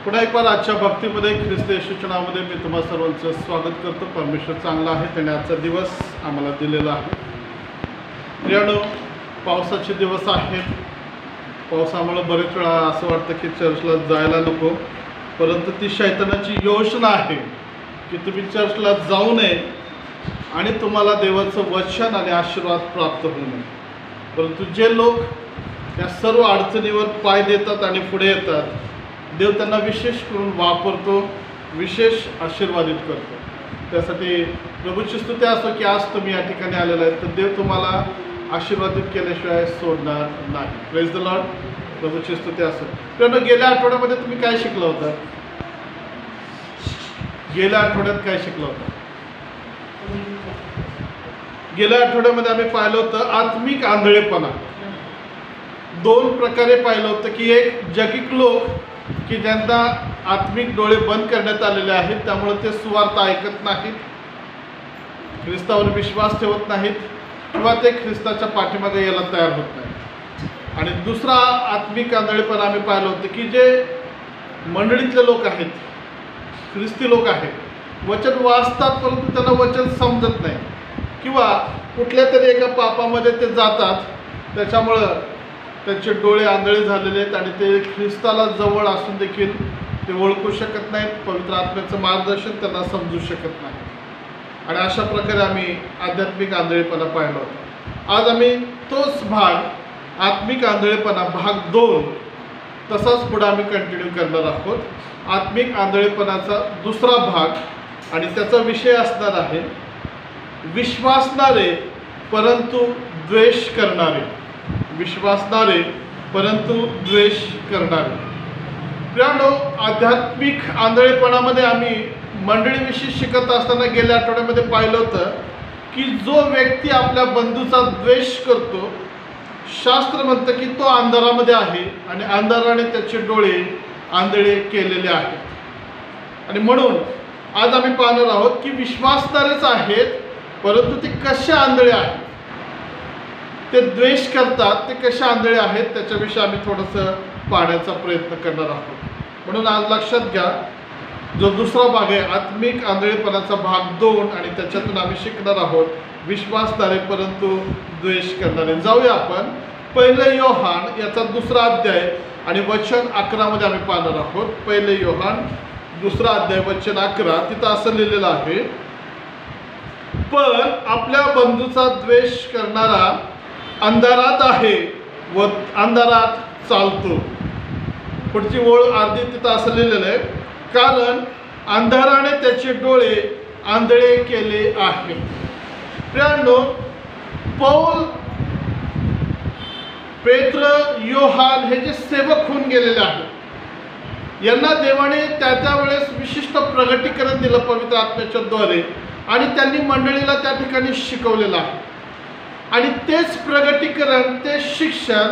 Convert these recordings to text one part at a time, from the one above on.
पुन्हा एक बार आजच्या भक्तीमध्ये ख्रिस्त येशूच्या नावामध्ये मी तुम्हा सर्वांचं स्वागत करतो। परमेश्वर चांगला आहे, त्याने आजचा दिवस आम्हाला दिलेला आहे। प्रियानो, पावसाचे दिवस आहेत। पावसामुळे बरेच वेळा असं वाटतं की चर्चला जायला नको, परंतु ती शैतानाची योजना आहे की तुम्ही चर्चला जाऊ नये आणि तुम्हाला देवाचं वचन आणि आशीर्वाद प्राप्त होऊ नये। परंतु जे लोक त्या सर्व अडचणीवर पाय देतात आणि पुढे येतात, देव त्यांना विशेष करून वापरतो, विशेष आशीर्वादित करतो। त्यासाठी प्रभूची स्तुती असो की आज तुम्ही या ठिकाणी आलेला आहे, तर देव तुम्हाला आशीर्वादित केल्याशिवाय सोडणार नाही। प्रेज द लॉर्ड, प्रभूची स्तुती असो। कारण गेल्या आठवड्यामध्ये तुम्ही काय शिकला होता? गेल्या आठवड्यात काय शिकला होता? गेल्या आठवड्यामध्ये आम्ही पाहिलं होतं आत्मिक आंधळेपणा। दोन प्रकारे पाहिलं होतं की एक जगिक लोक की ज्यांना आत्मिक डोळे बंद करण्यात आलेले आहेत, त्यामुळे ते सुवार्ता ऐकत नाहीत, ख्रिस्तावर विश्वास ठेवत नाहीत किंवा ते ख्रिस्ताच्या पाठीमागे यायला तयार होत नाहीत। आणि दुसरा आत्मिक आंधळेपणा आम्ही पाहिलं होतं की जे मंडळीतले लोक आहेत, ख्रिस्ती लोक आहेत, वचन वाचतात परंतु त्यांना वचन समजत नाही किंवा कुठल्या तरी एका पापामध्ये ते जातात, त्याच्यामुळं त्यांचे डोळे आंधळे झालेले आहेत आणि ते ख्रिस्ताला जवळ असून देखील ते ओळखू शकत नाहीत, पवित्र आत्म्याचं मार्गदर्शन त्यांना समजू शकत नाही। आणि अशा प्रकारे आम्ही आध्यात्मिक आंधळेपणा पाहिला होता। आज आम्ही तोच भाग आत्मिक आंधळेपणा भाग 2 तसाच पुढे आम्ही कंटिन्यू करणार आहोत। आत्मिक आंधळेपणाचा दुसरा भाग आणि त्याचा विषय असणार आहे विश्वासणारे परंतु द्वेष करणारे। विश्वासणारे परंतु द्वेष करणारे। प्रियानो, आध्यात्मिक आंधळेपणामध्ये आम्ही मंडळीविषयी शिकत असताना गेल्या आठवड्यामध्ये पाहिलं होतं की जो व्यक्ती आपल्या बंधूचा द्वेष करतो, शास्त्र म्हणतं की तो अंधारामध्ये आहे आणि अंधाराने त्याचे डोळे आंधळे केलेले आहेत। आणि म्हणून आज आम्ही पाहणार आहोत की विश्वासणारेच आहेत परंतु ते कसे आंधळे आहेत, ते द्वेष करतात, ते कसे आंधळे आहेत, त्याच्याविषयी आम्ही थोडंसं पाहण्याचा प्रयत्न करणार आहोत। म्हणून आज लक्षात घ्या, जो दुसरा भाग आहे आत्मिक आंधळेपणाचा भाग 2 आणि त्याच्यातून आम्ही शिकणार आहोत विश्वासणारे परंतु द्वेष करणारे। जाऊया आपण 1 योहान याचा 2रा अध्याय आणि वचन 11 मध्ये आम्ही पाहणार आहोत। 1 योहान 2रा अध्याय वचन 11, तिथं असं लिहिलेलं आहे, पण आपल्या बंधूचा द्वेष करणारा अंधारात आहे व अंधारात चालतो। पुढची ओळ अर्धी तिथं असं लिहिलेलं आहे, कारण अंधाराने त्याचे डोळे आंधळे केले आहे। प्रियानो, पौल, पेत्र, योहान हे जे सेवक होऊन गेलेले आहेत, यांना देवाने त्या वेळेस विशिष्ट प्रगटीकरण दिलं पवित्र आत्म्याच्या द्वारे आणि त्यांनी मंडळीला त्या ठिकाणी शिकवलेलं आहे। आणि तेच प्रगटीकरण, ते शिक्षण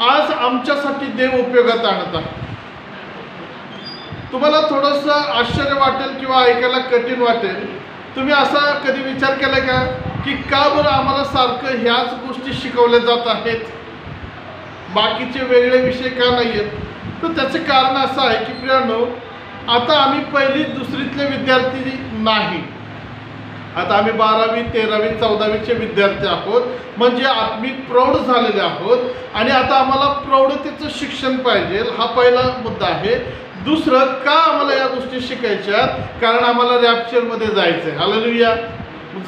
आज आमच्यासाठी देव उपयोगात आणत आहे। तुम्हाला थोडंसं आश्चर्य वाटेल किंवा ऐकायला कठीण वाटेल, तुम्ही असा कधी विचार केला का की का बरं आम्हाला सारखं ह्याच गोष्टी शिकवल्या जात आहेत, बाकीचे वेगळे विषय का नाही आहेत? तर त्याचे कारण असं आहे की प्रियानो, आता आम्ही 1ली 2रीतले विद्यार्थी नाही, आता आम्ही 12वी 13वी 14वीचे विद्यार्थी आहोत, म्हणजे आत्मिक प्रौढ झालेले आहोत आणि आता आम्हाला प्रौढतेचं शिक्षण पाहिजे, हा पहिला मुद्दा आहे। दुसरं, का आम्हाला या गोष्टी शिकायच्या? कारण आम्हाला रॅप्चरमध्ये जायचं आहे। हालेलुया।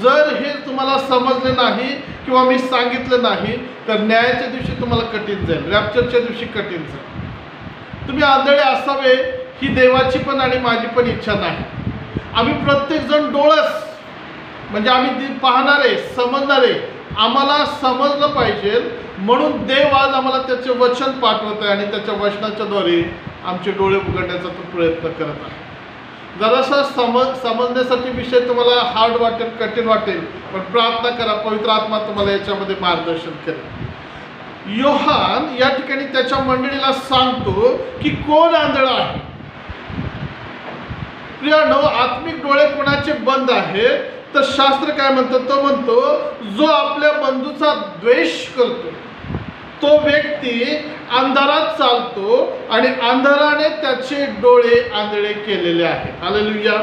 जर हे तुम्हाला समजले नाही किंवा मी सांगितलं नाही तर न्यायाच्या दिवशी तुम्हाला कठीण जाईल, रॅप्चरच्या दिवशी कठीण जाईल। तुम्ही आंधळे असावे ही देवाची पण आणि माझी पण इच्छा नाही। आम्ही प्रत्येकजण डोळस, म्हणजे आम्ही पाहणारे, समजणारे, आम्हाला समजलं पाहिजे म्हणून देव आज आम्हाला त्याचे वचन पाठवत आहे आणि त्याच्या वचनाच्या द्वारे आमचे डोळे उघडण्याचा तो प्रयत्न करत आहे। जरासा समजण्यासाठी विषय तुम्हाला हार्ड वाटेल, कठीण वाटेल, पण प्रार्थना करा, पवित्र आत्मा तुम्हाला याच्यामध्ये मार्गदर्शन करेल। योहान या ठिकाणी त्याच्या मंडळीला सांगतो की कोण आंधळा आहे। प्रियानो, आत्मिक डोळे कोणाचे बंद आहेत? तर शास्त्र काय म्हणतं? तो म्हणतो जो आपल्या बंधूचा द्वेष करतो, तो व्यक्ती अंधारात चालतो आणि अंधाराने त्याचे डोळे आंधळे केलेले आहेत. हालेलुया.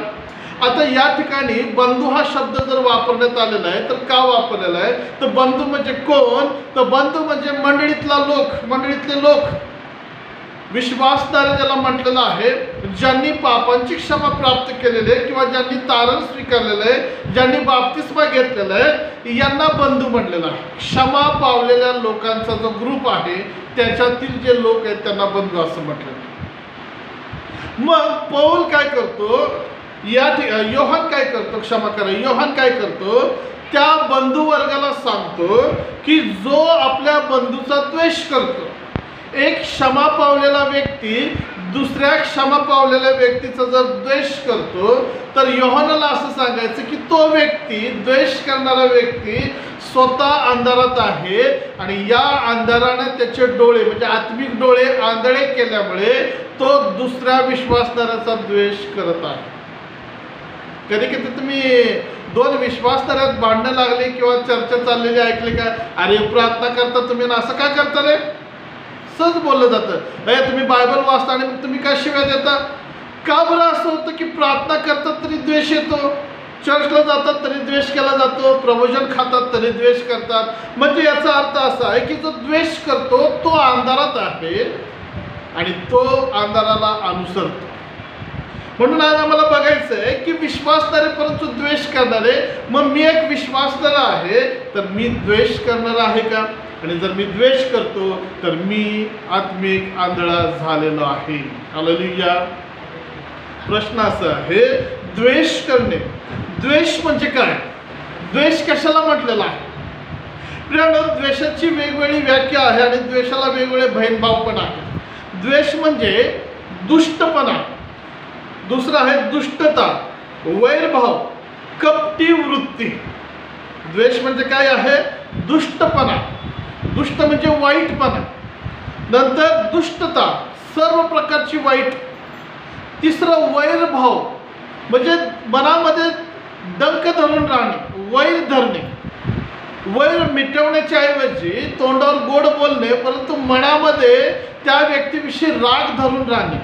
आता या ठिकाणी बंधू हा शब्द जर वापरण्यात आलेला आहे तर का वापरलेला आहे? तर बंधू म्हणजे कोण? तर बंधू म्हणजे मंडळीतले लोक, विश्वासणारे ज्याला म्हटलेलं आहे, ज्यांनी पापांची क्षमा प्राप्त केलेले किंवा ज्यांनी तारण स्वीकारलेलं आहे, ज्यांनी बाप्तिस्मा घेतलेला आहे, यांना बंधू म्हटलेलं आहे. क्षमा पावलेल्या लोकांचा जो ग्रुप आहे त्याच्यातील जे लोक आहेत त्यांना बंधू असं म्हटलेलं आहे. मग पौल काय करतो? योहान काय करतो? योहान काय करतो? त्या बंधू वर्गाला सांगतो की जो आपल्या बंधूचा द्वेष करतो, एक क्षमा पावलेला व्यक्ती दुसऱ्या क्षमा पावलेल्या व्यक्तीचा जर द्वेष करतो तर योहानाला असं सांगायचं की तो व्यक्ती, द्वेष करणारा व्यक्ती स्वतः अंधारात आहे आणि या अंधाराने त्याचे डोळे म्हणजे आत्मिक डोळे आंधळे केल्यामुळे तो दुसऱ्या विश्वासणाऱ्याचा द्वेष करत आहे. कधी कधी तुम्ही दोन विश्वासणाऱ्यात भांडणं लागले किंवा चर्चा चाललेली ऐकली का? अरे प्रार्थना करता तुम्ही ना, असं काय करता रे? सहज बोललं जातं. अरे तुम्ही बायबल वाचता आणि मग तुम्ही काय शिव्या देता? का बरं असं होतं की प्रार्थना करतात तरी द्वेष येतो, चर्चला जातात तरी द्वेष केला जातो, प्रवचन खातात तरी द्वेष करतात? म्हणजे याचा अर्थ असा आहे की जो द्वेष करतो तो अंधारात आहे आणि तो अंधाराला अनुसरतो. म्हणून आज आम्हाला बघायचं आहे की विश्वासणारे परंतु द्वेष करणारे. मग मी एक विश्वासणारा आहे तर मी द्वेष करणारा आहे का? आणि जर मी द्वेष करतो तर मी आत्मिक आंधळा झालेलो आहे. हालेलुया. प्रश्न असा आहे, द्वेष करणे, द्वेष म्हणजे काय? द्वेष कशाला म्हटलेला आहे? प्रियानो, द्वेषाची वेगवेगळी व्याख्या आहे आणि द्वेषाला वेगवेगळे बहीणभाव पण आहे. द्वेष म्हणजे दुष्टपणा, दुसरा आहे दुष्टता, वैरभाव, कपटी वृत्ती. द्वेष म्हणजे काय आहे? दुष्टपणा. दुष्ट म्हणजे वाईटपणा. नंतर दुष्टता, सर्व प्रकारची वाईट. तिसरं वैरभाव म्हणजे मनामध्ये डंक धरून राहणे, वैर धरणे. वैर मिटवण्याच्या ऐवजी तोंडावर गोड बोलणे परंतु मनामध्ये त्या व्यक्तीविषयी राग धरून राहणे.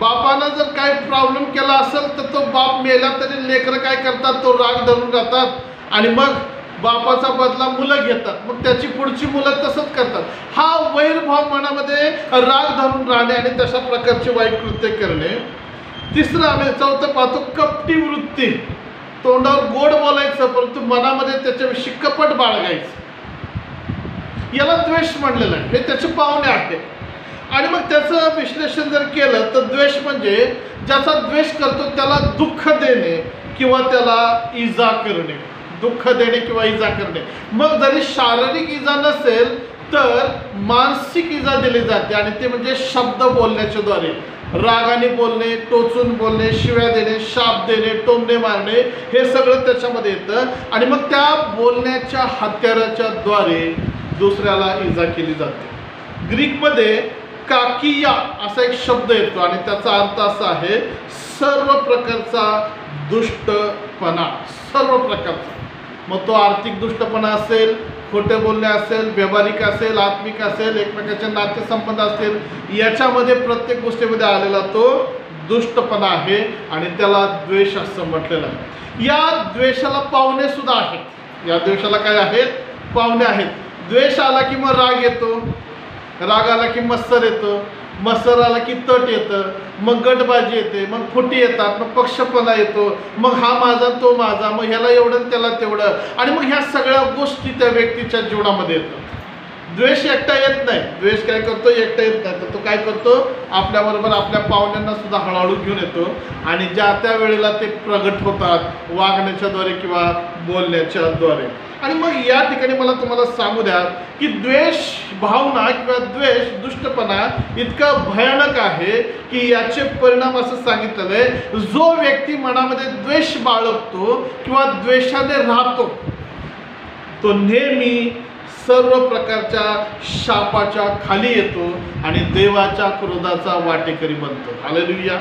बापानं जर काय प्रॉब्लेम केला असेल तर तो बाप मेला तरी लेकरं काय करतात? तो राग धरून राहतात आणि मग बापाचा बदला मुलं घेतात, मग त्याची पुढची मुलं तसंच करतात. हा वैरभाव, मनामध्ये राग धरून राहणे आणि तशा प्रकारचे वाईट कृत्य करणे. तिसरं आम्ही चौथं पाहतो कपटी वृत्ती, तोंडावर गोड बोलायचं परंतु मनामध्ये त्याच्याविषयी कपट बाळगायचं. याला द्वेष म्हणलेलं आहे. हे त्याचे पावणे आहेत. आणि मग त्याचं विश्लेषण जर केलं तर द्वेष म्हणजे ज्याचा द्वेष करतो त्याला दुःख देणे किंवा त्याला इजा करणे. दुःख देणे किंवा इजा करणे. मग जरी शारीरिक इजा नसेल तर मानसिक इजा दिली जाते आणि ते म्हणजे शब्द बोलण्याच्या द्वारे, रागाने बोलणे, टोचून बोलणे, शिव्या देणे, शाप देणे, टोमणे मारणे, हे सगळं त्याच्यामध्ये येतं. आणि मग त्या बोलण्याच्या हत्याराच्या द्वारे दुसऱ्याला इजा केली जाते. ग्रीकमध्ये काकिया असा एक शब्द येतो आणि त्याचा अर्थ असा आहे सर्व प्रकारचा दुष्टपणा, सर्व प्रकारचा. मग तो आर्थिक दुष्टपणा असेल, खोटे बोलणे असेल, व्यावहारिक असेल, आत्मिक असेल, एकमेकांचे नातेसंबंध असतील, याच्यामध्ये प्रत्येक गोष्टीमध्ये आलेला तो दुष्टपणा आहे आणि त्याला द्वेष असं म्हटलेलं आहे. या द्वेषाला पावणे सुद्धा आहेत. या द्वेषाला काय आहेत? पावणे आहेत. द्वेष आला की मग राग येतो, राग आला की मत्सर येतो, मत्सर आला की तट येतं, मग गटबाजी येते, मग फुटी येतात, मग पक्षपणा येतो, मग हा माझा तो माझा, मग ह्याला एवढं त्याला तेवढं, आणि मग ह्या सगळ्या गोष्टी त्या व्यक्तीच्या जीवनामध्ये येतात. द्वेष एकटा येत नाही. द्वेष काय करतो? एकटा येत नाही. तर तो काय करतो? आपल्याबरोबर आपल्या पाहुण्यांना सुद्धा हळूहळू घेऊन येतो आणि ज्या त्या वेळेला ते प्रगट होतात वागण्याच्या द्वारे किंवा बोलण्याच्या द्वारे. आणि मग या ठिकाणी मला तुम्हाला सांगू द्या की द्वेष भावना किंवा द्वेष दुष्टपणा इतका भयानक आहे की याचे परिणाम असं सांगितलेलं आहे, जो व्यक्ती मनामध्ये द्वेष बाळगतो किंवा द्वेषाने राहतो तो नेहमी सर्व प्रकारच्या शापाच्या खाली येतो आणि देवाच्या क्रोधाचा वाटेकरी बनतो. हालेलुया.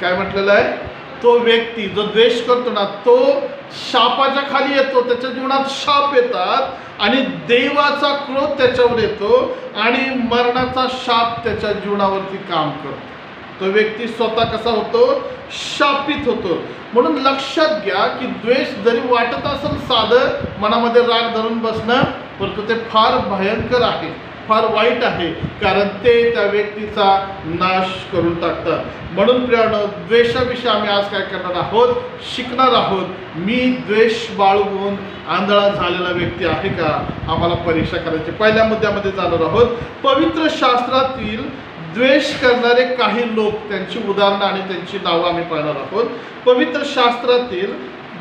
काय म्हटलेलं आहे? तो व्यक्ती जो द्वेष करतो ना, तो शापाच्या खाली येतो, त्याच्या जीवनात शाप येतात आणि देवाचा क्रोध त्याच्यावर येतो आणि मरणाचा शाप त्याच्या जीवनावरती काम करतो. तो व्यक्ती स्वतः कसा होतो? शापित होतो. म्हणून लक्षात घ्या की द्वेष जरी वाटत असेल साधं, मनामध्ये राग धरून बसणं, परंतु ते फार भयंकर आहे, फार वाईट आहे, कारण ते त्या व्यक्तीचा नाश करून टाकतात. म्हणून प्रियानो, द्वेषाविषयी आम्ही आज काय करणार आहोत? शिकणार आहोत. मी द्वेष बाळगून आंधळा झालेला व्यक्ती आहे का? आम्हाला परीक्षा करायची. पहिल्या मुद्द्यामध्ये जाणार आहोत. पवित्र शास्त्रातील द्वेष करणारे काही लोक, त्यांची उदाहरणं आणि त्यांची नावं आम्ही पाहणार आहोत. पवित्र शास्त्रातील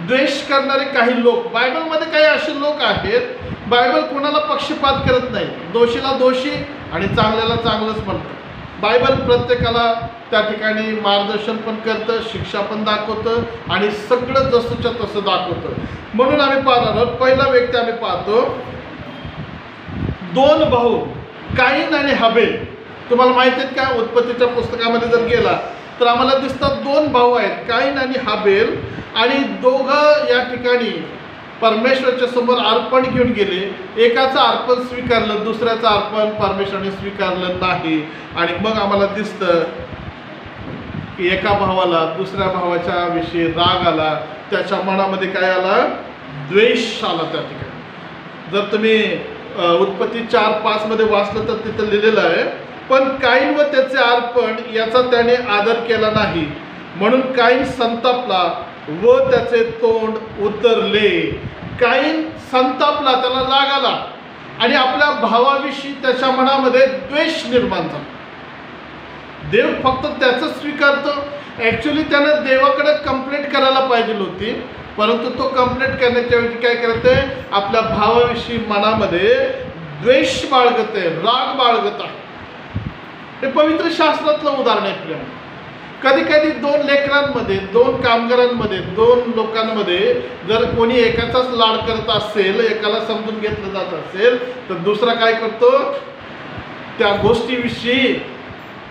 द्वेष करणारे काही लोक, बायबलमध्ये काही असे लोक आहेत, बायबल कोणाला पक्षपात करत नाही. दोषीला दोषी आणि चांगल्याला चांगलंच म्हणतं. बायबल प्रत्येकाला त्या ठिकाणी मार्गदर्शन पण करतं, शिक्षा पण दाखवतं आणि सगळं जसंच्या तसं दाखवतं. म्हणून आम्ही पाहणार आहोत. पहिला व्यक्ती आम्ही पाहतो, दोन भाऊ काईन आणि हबेल. तुम्हाला माहिती आहेत का? उत्पत्तीच्या पुस्तकामध्ये जर गेला तर आम्हाला दिसतात दोन भाऊ आहेत, काईन आणि हबेल, आणि दोघं या ठिकाणी परमेश्वराच्या समोर अर्पण घेऊन गेले. एकाचं अर्पण स्वीकारलं, दुसऱ्याचं अर्पण परमेश्वराने स्वीकारलं नाही. आणि मग आम्हाला दिसतं की एका भावाला दुसऱ्या भावाच्या विषयी राग आला, त्याच्या मनामध्ये काय आला? द्वेष आला. त्या ठिकाणी जर तुम्ही उत्पत्ती 4:5 मध्ये वाचलं तर तिथं लिहिलेलं आहे, पण काईन व त्याचे अर्पण याचा त्याने आदर केला नाही, म्हणून काईन संतापला व त्याचे तोंड उतरले. काईन संतापला, त्याला राग आला आणि आपल्या भावाविषयी त्याच्या मनामध्ये द्वेष निर्माण झाला. देव फक्त त्याचं स्वीकारतो. ॲक्च्युली त्यानं देवाकडे कंप्लेंट करायला पाहिजे होती, परंतु तो कंप्लेंट करण्याच्या ऐवजी काय करते? आपल्या भावाविषयी मनामध्ये द्वेष बाळगत आहे, राग बाळगत आहे. हे पवित्र शास्त्रातलं उदाहरण आहे प्रेम. कधी कधी दोन लेकरांमध्ये, दोन कामगारांमध्ये, दोन लोकांमध्ये जर कोणी एकाचाच लाड करत असेल, एकाला समजून घेतलं जात असेल, तर दुसरा काय करतो? त्या गोष्टीविषयी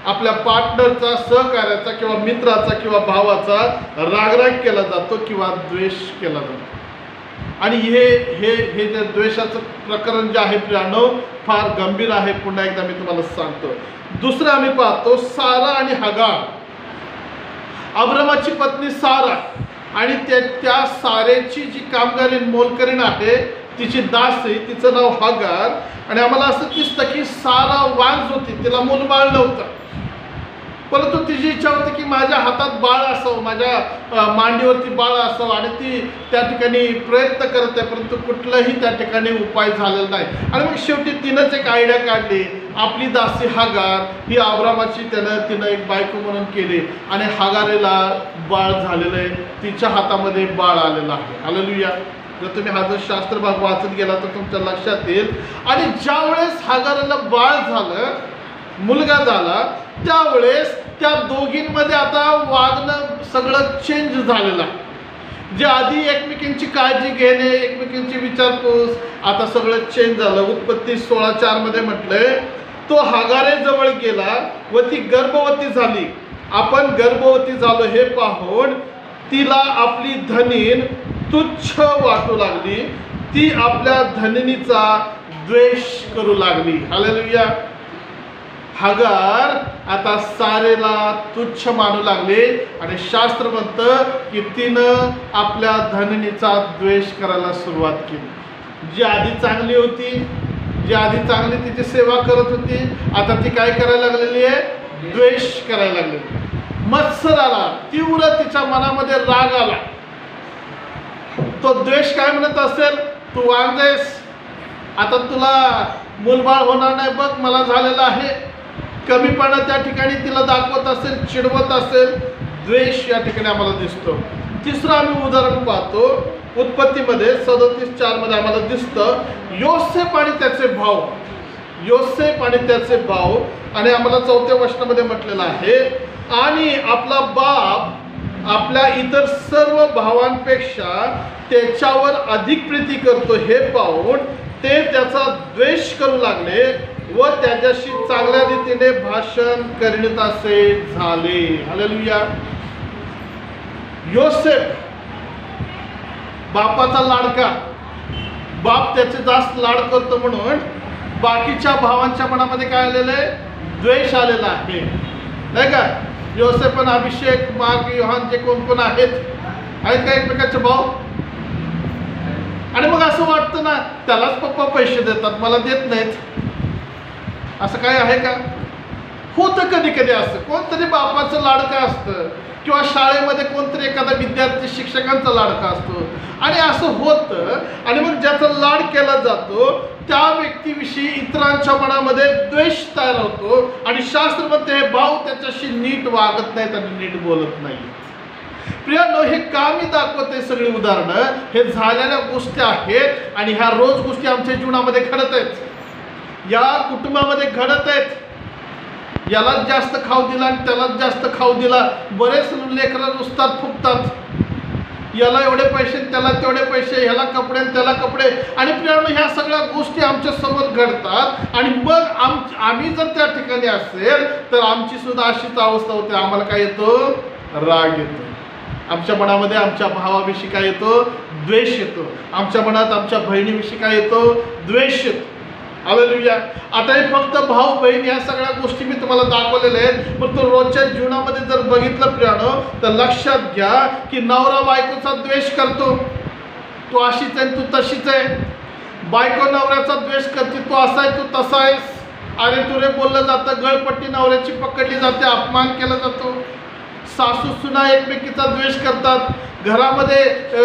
आपल्या पार्टनरचा, सहकार्याचा किंवा मित्राचा किंवा भावाचा रागराग केला जातो किंवा द्वेष केला जातो. आणि हे हे हे जे द्वेषाचं प्रकरण जे आहे प्रियानो, फार गंभीर आहे. पुन्हा एकदा मी तुम्हाला सांगतो. दुसरं आम्ही पाहतो, सारा आणि हगार. अब्रामाची पत्नी सारा आणि त्या सारेची जी कामगारीण मोलकरीण आहे, तिची दास आहे, तिचं नाव हगार. आणि आम्हाला असं दिसतं की सारा वांज होती, तिला मूलबाळ नव्हतं, परंतु तिची इच्छा होती की माझ्या हातात बाळ असावं, माझ्या मांडीवरती बाळ असावं, आणि ती त्या ठिकाणी प्रयत्न करत आहे, परंतु कुठलाही त्या ठिकाणी उपाय झालेला नाही. आणि मग शेवटी तिनंच एक आयडिया काढली. आपली दासी हगार ही अब्रामाची तिनं एक बायको म्हणून केली आणि हगारेला बाळ झालेलं आहे, तिच्या हातामध्ये बाळ आलेलं आहे. हालेलुया. जर तुम्ही हा जर शास्त्र भाग वाचत गेला तर तुमच्या लक्षात येईल. आणि ज्यावेळेस हगारेला बाळ झालं, मुलगा झाला, त्यावेळेस त्या दोघींमध्ये आता वागणं सगळं चेंज झालेलं आहे. जे आधी एकमेकींची काळजी घेणे, एकमेकींची विचारपूस, आता सगळं चेंज झालं. उत्पत्ती 16:4 मध्ये म्हटलंय, तो हगारेजवळ गेला व ती गर्भवती झाली. आपण गर्भवती झालो हे पाहून तिला आपली धनीन तुच्छ वाटू लागली. ती आपल्या धनिनीचा द्वेष करू लागली. हालेलुया. हगार आता सारेला तुच्छ मानू लागले आणि शास्त्र म्हणतं की तिनं आपल्या धनिनीचा द्वेष करायला सुरुवात केली. जी आधी चांगली होती, जी आधी चांगली तिची सेवा करत होती, आता ती काय करायला लागलेली आहे? द्वेष करायला लागलेली. मत्सर आला, तीव्र तिच्या मनामध्ये राग आला. तो द्वेष काय म्हणत असेल? तू वांजेस, आता तुला मूलबाळ होणार नाही, बघ मला झालेलं आहे. कमीपणा त्या ठिकाणी तिला दाखवत असेल, चिडवत असेल. द्वेष या ठिकाणी आम्हाला दिसतो. तिसरं आम्ही उदाहरण पाहतो उत्पत्तीमध्ये 37:4 मध्ये आम्हाला दिसतं, योसेफ आणि त्याचे भाऊ. योसेफ आणि त्याचे भाऊ. आणि आम्हाला 4थ्या वचनामध्ये म्हटलेलं आहे, आणि आपला बाप आपल्या इतर सर्व भावांपेक्षा त्याच्यावर अधिक प्रीती करतो हे पाहून ते त्याचा द्वेष करू लागले व त्याच्याशी चांगल्या रीतीने भाषण करीत असे झाले. हालेलुया. योसेफ बापाचा लाडका, बाप त्याचे जास्त लाड करतो म्हणून बाकीच्या भावांच्या मनामध्ये काय आलेलं आहे? द्वेष आलेला आहे, नाही का? योसेफ आणि अभिषेक, मार्क, योहान जे कोण कोण आहेत का एकमेकांचे भाऊ? आणि मग असं वाटतं ना, त्यालाच पप्पा पैसे देतात, मला देत नाहीत, असं काय आहे का? होतं कधी कधी असं, कोणतरी बापाचं लाडकं असतं किंवा शाळेमध्ये कोणतरी एखादा विद्यार्थी शिक्षकांचा लाडका असतो आणि असं होतं. आणि मग ज्याचा लाड केला जातो त्या व्यक्तीविषयी इतरांच्या मनामध्ये द्वेष तयार होतो आणि शास्त्र म्हणते हे भाऊ त्याच्याशी नीट वागत नाहीत आणि नीट बोलत नाहीत. प्रियांनो, हे का मी दाखवते सगळी उदाहरणं? हे झालेल्या गोष्टी आहेत आणि ह्या रोज गोष्टी आमच्या जीवनामध्ये घडत आहेत, या कुटुंबामध्ये घडत आहेत. यालाच जास्त खाऊ दिला आणि त्यालाच जास्त खाऊ दिला. बरेच लेकरं नुसतात फुकतात, याला एवढे पैसे त्याला तेवढे पैसे, ह्याला कपडे त्याला कपडे. आणि प्रियांनो, ह्या सगळ्या गोष्टी आमच्या समोर घडतात आणि मग आम्ही जर त्या ठिकाणी असेल तर आमची सुद्धा अशीच अवस्था होते. आम्हाला काय येतो? राग येतो. आमच्या मनामध्ये आमच्या भावाविषयी काय येतो? द्वेष येतो. आमच्या मनात आमच्या बहिणीविषयी काय येतो? द्वेष येतो. हालेलुया. आता हे फक्त भाऊ बहीण या सगळ्या गोष्टी मी तुम्हाला दाखवलेल्या आहेत, पण तो रोजच्या जीवनामध्ये जर बघितलं प्रियांनो तर लक्षात घ्या की नवरा बायकोचा द्वेष करतो, तू अशीच आहे तू तशीच आहे. बायको नवऱ्याचा द्वेष करते, तू असा आहे तू तसा आहेस. अरे तुरे बोललं जातं, गळपट्टी नवऱ्याची पकडली जाते, अपमान केला जातो. सासू सुना एकमेकीचा द्वेष करतात. घरामध्ये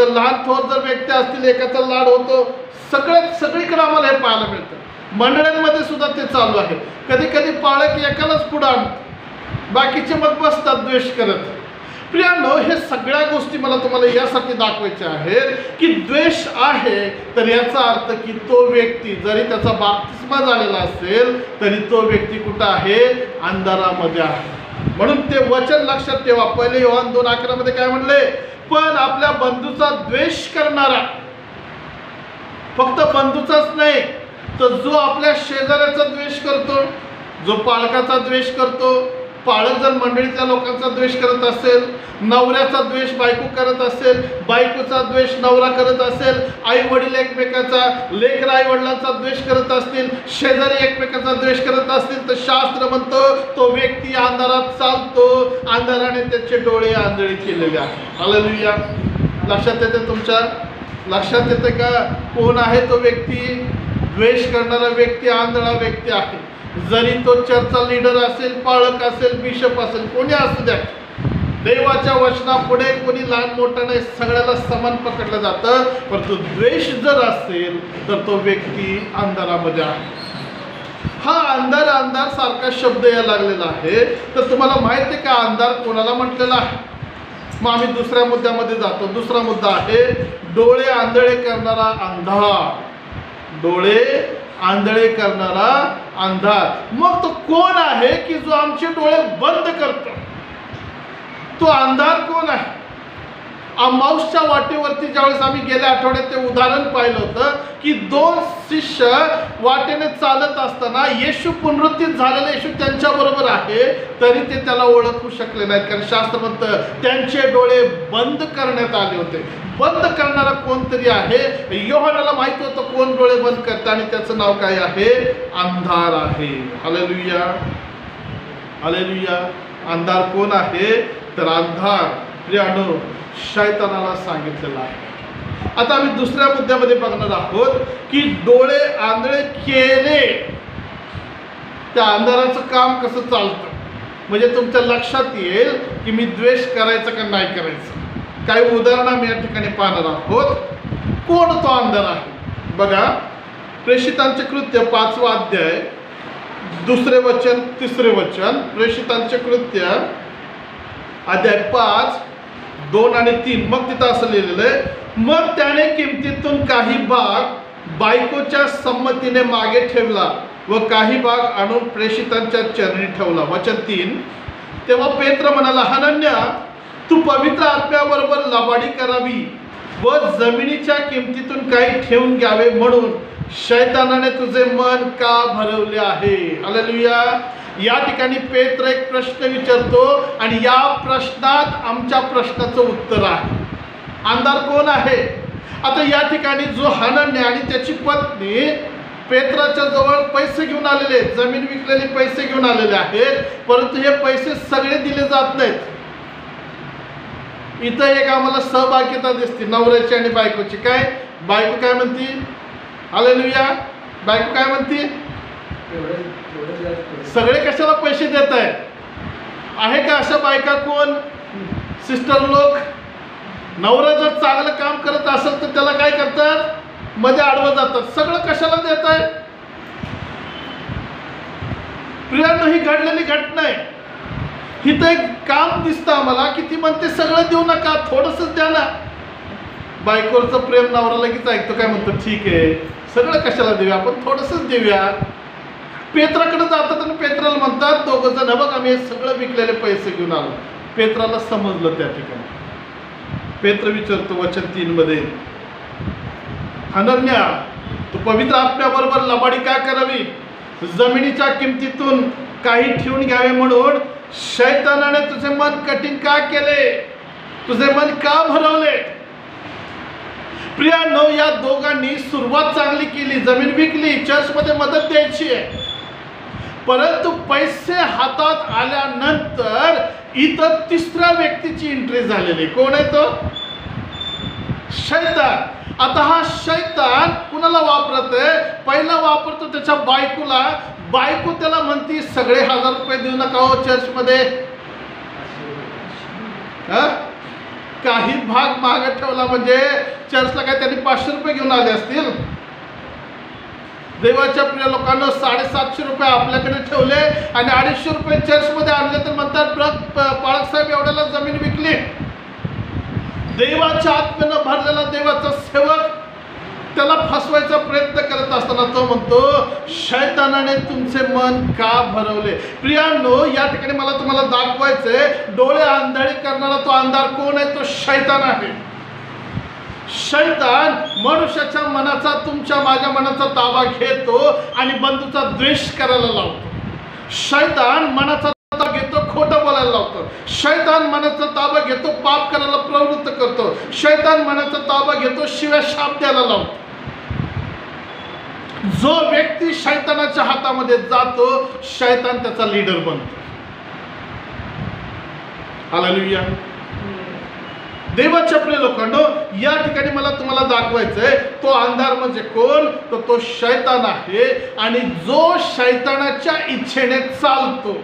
लहान थोर जर व्यक्ती असतील एकाचा लाड होतो. सगळीकडे आम्हाला हे पाहायला मिळतं. मंडळांमध्ये सुद्धा ते चालू आहे. कधी कधी पाळक एकालाच पुढं आणतात, बाकीचे मग बसतात द्वेष करत. प्रियांनो, हे सगळ्या गोष्टी मला तुम्हाला यासाठी दाखवायच्या आहेत की द्वेष आहे तर याचा अर्थ की तो व्यक्ती जरी त्याचा बाप्तिस्मा झालेला असेल तरी तो व्यक्ती कुठं आहे? अंधारामध्ये आहे. म्हणून ते वचन लक्षात ठेवा. पहिले योहान 2:11 मध्ये काय म्हणले? पण आपल्या बंधूचा द्वेष करणारा, फक्त बंधूचाच नाही तर जो आपल्या शेजाऱ्याचा द्वेष करतो, जो पालकाचा द्वेष करतो, पालक जर मंडळीतल्या लोकांचा द्वेष करत असेल, नवऱ्याचा द्वेष बायको करत असेल, बायकोचा द्वेष नवरा करत असेल, आई वडील एकमेकाचा, लेकर आई वडिलांचा द्वेष करत असतील, शेजारी एकमेकाचा द्वेष करत असतील तर शास्त्र म्हणतं तो व्यक्ती अंधारात चालतो, अंधाराने त्याचे डोळे आंधळे केलेले आहेत. हालेलुया. लक्षात येते? तुमच्या लक्षात येते का कोण आहे तो व्यक्ती? द्वेष करणारा व्यक्ती आंधळा व्यक्ती आहे. जरी तो चर्चचा लीडर असेल, पाळक असेल, बिशप असेल, कोणी असू द्या, देवाच्या वचनापुढे कोणी लहान मोठा नाही, सगळ्याला समान पकडलं जातं. परंतु द्वेष जर असेल तर तो व्यक्ती अंधारामध्ये आहे. हा अंधार अंधार सारखा शब्द यायला लागलेला आहे. तर तुम्हाला माहिती आहे का अंधार कोणाला म्हटलेला आहे? मग आम्ही दुसऱ्या मुद्द्यामध्ये जातो. दुसरा मुद्दा आहे डोळे आंधळे करणारा अंधार. डोळे आंधळे करणारा अंधार. मग तो कोण आहे की जो आमचे डोळे बंद करतो? तो अंधार कोण आहे? अमावस्याच्या वाटेवरती ज्यावेळेस आम्ही गेल्या आठवड्यात ते उदाहरण पाहिलं होतं की 2 शिष्य वाटेने चालत असताना येशू पुनरुत्थित झालेला येशू त्यांच्या बरोबर आहे तरी ते त्याला ओळखू शकले नाहीत, कारण शास्त्र म्हणतं त्यांचे डोळे बंद करण्यात आले होते. बंद करणारा कोणतरी आहे. योहानाला माहित होतं कोण डोळे बंद करतं आणि त्याचं नाव काय आहे? अंधार आहे. हालेलुया. हालेलुया. अंधार कोण आहे? तर अंधार प्रियांनो शैतानाला सांगितलेला आहे. आता आम्ही दुसऱ्या मुद्द्यामध्ये बघणार आहोत की डोळे आंधळे केले, त्या अंधाराचं काम कसं चालतं. म्हणजे तुमच्या लक्षात येईल की मी द्वेष करायचं का नाही करायचं. काही उदाहरणं आम्ही या ठिकाणी पाहणार आहोत. कोण तो अंधार आहे? बघा, प्रेषितांचे कृत्य 5वा अध्याय 2रे वचन 3रे वचन. प्रेषितांचे कृत्य अध्याय 5 2 आणि 3. मग तिथं असं लिहिलेलं आहे, मग त्याने किमतीतून काही भाग बायकोच्या संमतीने मागे ठेवला व काही भाग आणून प्रेषितांच्या चरणी ठेवला. वचन 3. तेव्हा पेत्र म्हणाला, हनन्या, तू पवित्र आत्म्याबरोबर लबाडी करावी व जमिनीच्या किमतीतून काही ठेवून घ्यावे म्हणून शैतानाने तुझे मन का भरवले आहे. हालेलुया. या ठिकाणी पेत्र एक प्रश्न विचारतो आणि या प्रश्नात आमच्या प्रश्नाचं उत्तर आहे. अंधार कोण आहे? आता या ठिकाणी जो हनन्या आणि त्याची पत्नी पेत्राच्या जवळ पैसे घेऊन आलेले, जमीन विकलेले पैसे घेऊन आलेले आहेत, परंतु हे पैसे सगळे दिले जात नाहीत. इथं एक आम्हाला सहभागिता दिसते नवऱ्याची आणि बायकोची. काय बायको काय म्हणती? हालेलुया. बायको काय म्हणती? सगळे कशाला पैसे देत आहे का अशा बायका कोण? सिस्टर लोक. नवरा जर चांगलं काम करत असेल तर त्याला काय करतात? मध्ये आडवं जातात. सगळं कशाला देत आहे? प्रियांनो, ही घडलेली घटना आहे. इथं एक काम दिसतं आम्हाला की ती म्हणते सगळं देऊ नका, थोडंसंच द्या ना. बायकोचं प्रेम नवरा लगेच ऐकतो, काय म्हणतो? ठीक आहे, सगळं कशाला देऊया, आपण थोडंसंच देऊया. पेत्राकडे जातात आणि पेत्राला म्हणतात दोघं जण, बघ आम्ही सगळं विकलेले पैसे घेऊन आलो. पेत्राला समजलं त्या ठिकाणी. पेत्र विचारतो वचन 3 मध्ये, हनन्या, तू पवित्र आत्म्याबरोबर लबाडी का करावी? जमिनीच्या किमतीतून काही ठेवून घ्यावे म्हणून शैतानाने तुझे मन कठीण का केले? तुझे मन का भरवले? प्रियांनो, या दोघांनी सुरुवात चांगली केली, जमीन विकली, चर्चमध्ये मदत द्यायची आहे. परंतु पैसे हातात आल्यानंतर इथं तिसऱ्या व्यक्तीची एंट्री झालेली. कोण आहे तो? शैतान. आता हा शैतान कुणाला वापरतोय? पहिला वापरतो त्याच्या बायकोला. बायको त्याला म्हणती सगळे 1000 रुपये देऊ नका हो चर्चमध्ये. काही भाग मागे ठेवला म्हणजे चर्चला काय त्यांनी 500 रुपये घेऊन आले असतील. देवाच्या प्रिय लोकांना 750 रुपये आपल्याकडे ठेवले आणि 250 रुपये चर्चमध्ये आणले तर म्हणतात पाळक साहेब एवढ्याला जमीन विकली. देवाच्या आत्म्यानं भरलेला देवाचा सेवक त्याला फसवायचा प्रयत्न करत असताना तो म्हणतो शैतानाने तुमचे मन का भरवले? प्रियांनो, या ठिकाणी मला तुम्हाला दाखवायचंय डोळे आंधळे करणारा तो अंधार कोण आहे? तो शैतान आहे. शैतान मनुष्याच्या मनाचा, तुमच्या माझ्या मनाचा ताबा घेतो आणि बंधूचा द्वेष करायला लावतो. शैतान मनाचा ताबा घेतो, खोटं बोलायला लावतो. शैतान मनाचा ताबा घेतो, पाप करायला प्रवृत्त करतो. शैतान मनाचा ताबा घेतो, शिव्या शाप द्यायला लावतो. जो व्यक्ती शैतानाच्या हातामध्ये जातो, शैतान त्याचा लीडर बनतो. हालेलुया. देवाच्या प्रिय लोकांनो, या ठिकाणी मला तुम्हाला दाखवायचंय तो अंधार म्हणजे कोण? तर तो शैतान आहे. आणि जो शैतानाच्या इच्छेने चालतो,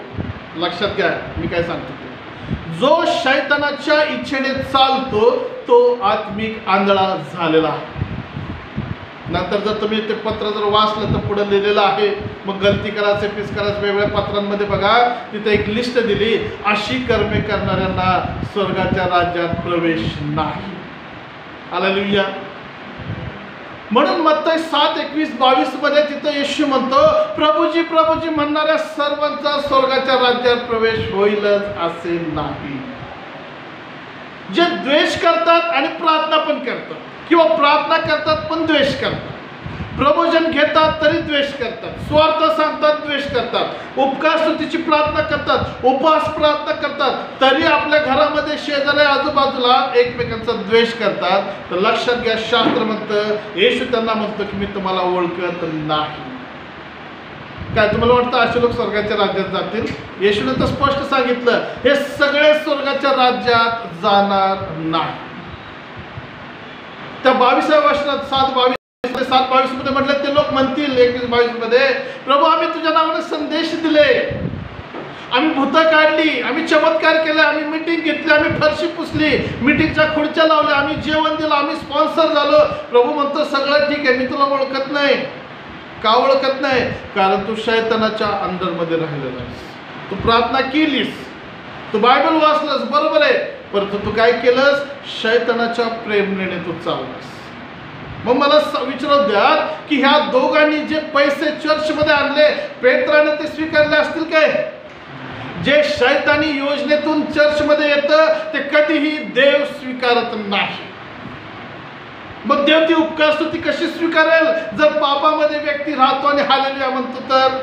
लक्षात घ्या मी काय सांगतो, जो शैतानाच्या इच्छेने चालतो तो आत्मिक आंधळा झालेला आहे. नंतर जर तुम्ही ते पत्र जर वाचलं तर पुढे लिहिलेलं आहे, मग गलती करायचे पीस करायचे वेगवेगळ्या पत्रांमध्ये बघा तिथे एक लिस्ट दिली, अशी कर्मे करणाऱ्यांना स्वर्गाच्या राज्यात प्रवेश नाही. हालेलुया. म्हणून मत्तई 7:21-22 मध्ये तिथे येशू म्हणतो प्रभूजी प्रभूजी म्हणणाऱ्या सर्वांचा स्वर्गाच्या राज्यात प्रवेश होईलच असे नाही. जे द्वेष करतात आणि प्रार्थना पण करतात, किंवा प्रार्थना करतात पण द्वेष करतात, प्रबोधन घेतात तरी द्वेष करतात, स्वार्थ सांगतात द्वेष करतात, उपकार स्तुतीची प्रार्थना करतात, उपवास प्रार्थना करतात, तरी आपल्या घरामध्ये शेजारी आजूबाजूला एकमेकांचा द्वेष करतात. तर लक्षात घ्या, शास्त्र म्हणतं, येशू त्यांना म्हणतो की मी तुम्हाला ओळखत नाही. काय तुम्हाला वाटतं असे लोक स्वर्गाच्या राज्यात जातील? येशूने तर स्पष्ट सांगितलं, हे सगळे स्वर्गाच्या राज्यात जाणार नाही. त्या 22व्या वचनात 7:22 मध्ये म्हटलं, ते लोक म्हणतील 21-22 मध्ये, प्रभू आम्ही तुझ्या नावाने संदेश दिले, आम्ही भूतं काढली, आम्ही चमत्कार केले, आम्ही मीटिंग घेतली, आम्ही फरशी पुसली, मीटिंगच्या खुर्च्या लावल्या, आम्ही जेवण दिलं, आम्ही स्पॉन्सर झालो. प्रभू म्हणतो सगळं ठीक आहे, मी तुला ओळखत नाही. का ओळखत नाही? कारण तू शैतानाच्या अंडरमध्ये राहिलेला आहेस. तू प्रार्थना केलीस, तू बायबल वाचलंस, बरोबर आहे, परंतु तू काय केलंस? शैतानाच्या प्रेरणेने तू चाललास. मग मला विचारू द्या की ह्या दोघांनी जे पैसे चर्चमध्ये आणले, पेत्राने ते स्वीकारले असतील काय? जे शैतानी योजनेतून चर्चमध्ये येतं ते कधीही देव स्वीकारत नाही. मग देव ती उपकार स्तुती कशी स्वीकारेल जर पापामध्ये व्यक्ती राहतो आणि हालेलुया म्हणतो तर?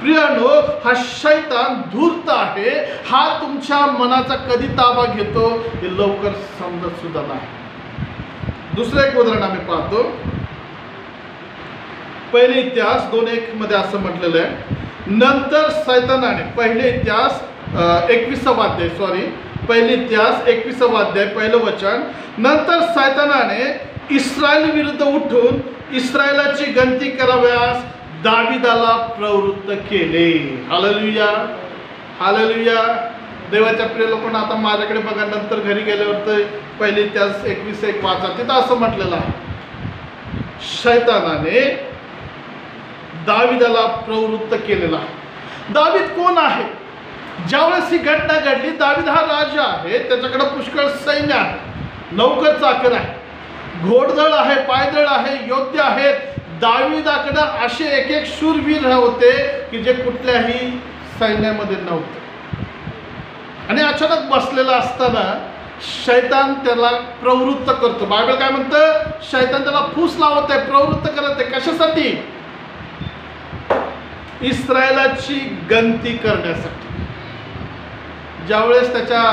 प्रियानो, हा शैतान धूर्त आहे. हा तुमच्या मनाचा कधी ताबा घेतो हे लवकर समजत सुद्धा नाही. दुसरं एक उदाहरण आम्ही पाहतो. पहिले इतिहास 2:1 मध्ये असं म्हटलेलं आहे, नंतर सैतानाने, पहिले इतिहास 21वा अध्याय, पहिले इतिहास 21वा अध्याय पहिलं वचन, नंतर सैतानाने इस्रायल विरुद्ध उठून इस्रायलाची गंती कराव्यास दाविदाला प्रवृत्त केले. Hallelujah, hallelujah. देवाच्या प्रिय लोकांना, आता माझ्याकडे बघा, नंतर घरी गेल्यावर तर पहिले इतिहास 21:1 वाचा. तिथं असं म्हटलेलं आहे, शैतानाने दाविदाला प्रवृत्त केलेला. दावीद कोण आहे? ज्यावेळेस ही घटना घडली, दावीद हा राजा आहे, त्याच्याकडे पुष्कळ सैन्य आहे, नौकर चाकर आहे, घोडदळ आहे, पायदळ आहे, योद्धे आहेत. दाविदाकडे असे एक एक शूरवीर होते की जे कुठल्याही सैन्यामध्ये नव्हते. आणि अचानक बसलेला असताना शैतान त्याला प्रवृत्त करतो. बायबल काय म्हणतं? शैतान त्याला फूस लावत आहे, प्रवृत्त करत आहे. कशासाठी? इस्रायलाची गंती करण्यासाठी. ज्यावेळेस त्याच्या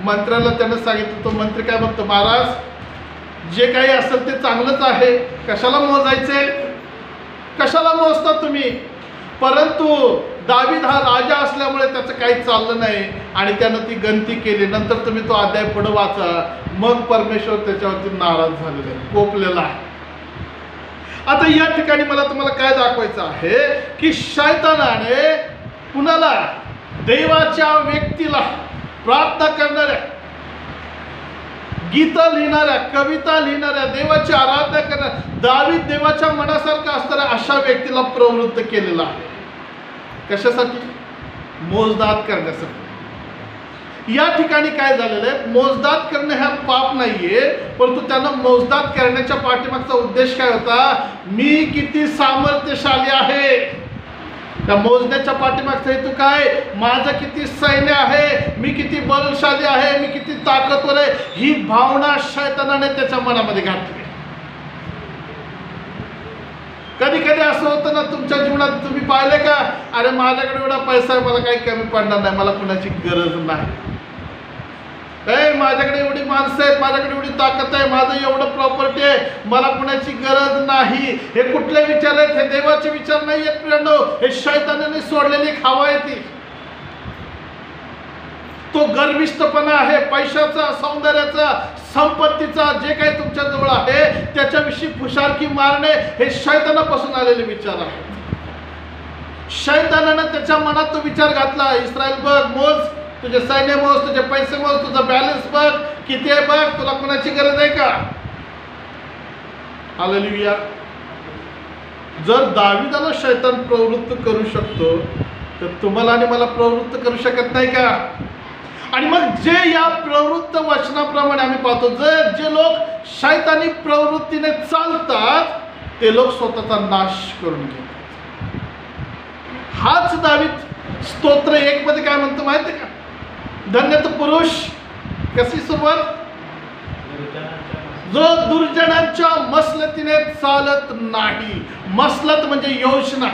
मंत्र्याला त्यानं सांगितलं, तो मंत्री काय म्हणतो, महाराज जे काही असेल ते चांगलंच आहे, कशाला मोजायचे, कशाला मोजता तुम्ही? परंतु दावीद हा राजा असल्यामुळे त्याचं काही चाललं नाही आणि त्यानं ती गंती केली. नंतर तुम्ही तो अध्याय पुढे वाचा, मग परमेश्वर त्याच्यावरती नाराज झालेला आहे, कोपलेला आहे. आता या ठिकाणी मला तुम्हाला काय दाखवायचं आहे की शैतानाने कुणाला? देवाच्या व्यक्तीला, प्रार्थना करणाऱ्या, गीतं लिहिणाऱ्या, कविता लिहिणाऱ्या, देवाची आराधना करणाऱ्या, दावीद देवाच्या मनासारखा असणाऱ्या अशा व्यक्तीला प्रवृत्त केलेला आहे. कशासाठी? मोजदाद करण्यासाठी. या ठिकाणी काय झालेलं आहे, मोजदाद करणे हा पाप नाहीये, परंतु त्यांना मोजदाद करण्याच्या पाठीमागचा उद्देश काय होता? मी किती सामर्थ्यशाली आहे. त्या मोजण्याच्या पाठीमागचा हेतू काय? माझं किती सैन्य आहे, मी किती बलशाली आहे, मी किती ताकदवर आहे, ही भावना शैतानाने त्याच्या मनामध्ये घातली. कधी कधी असं होतं ना तुमच्या जीवनात, तुम्ही पाहिले का, अरे माझ्याकडे एवढा पैसा आहे, मला काही कमी पडणार नाही, मला कुणाची गरज नाही. माझ्याकडे एवढी माणसं आहेत, माझ्याकडे एवढी ताकद आहे, माझं एवढं प्रॉपर्टी आहे, मला कुणाची गरज नाही. हे कुठले विचार आहेत? हे देवाचे विचार नाही आहेत प्रियांनो, हे शैतानाने सोडलेली हवा आहे ती. तो गर्विष्ठपणा आहे, पैशाचा, सौंदर्याचा, संपत्तीचा, जे काही तुमच्या जवळ आहे त्याच्याविषयी फुशारकी मारणे, हे शैतानापासून आलेले विचार आहेत. शैतानानं त्याच्या मनात तो विचार घातला, इस्रायल बघ, मोज, तुझे सैन्य मोज, तुझे पैसे मोज, तुझा बॅलन्स बघ किती आहे बघ, तुला कोणाची गरज आहे का? हालेलुया. जर दाविदाला शैतान प्रवृत्त करू शकतो तर तुम्हाला आणि मला प्रवृत्त करू शकत नाही का? आणि मग जे या प्रवृत्त वचनाप्रमाणे आम्ही पाहतो, जे लोक शैतानी प्रवृत्तीने चालतात ते लोक स्वतःचा नाश करून घेतात. हाच दावीद स्तोत्र 1 मध्ये काय म्हणतो माहिती आहे का? धन्य तो पुरुष, कशी सुरुवात? जो दुर्जनांच्या मसलतीने चालत नाही. मसलत म्हणजे योजना,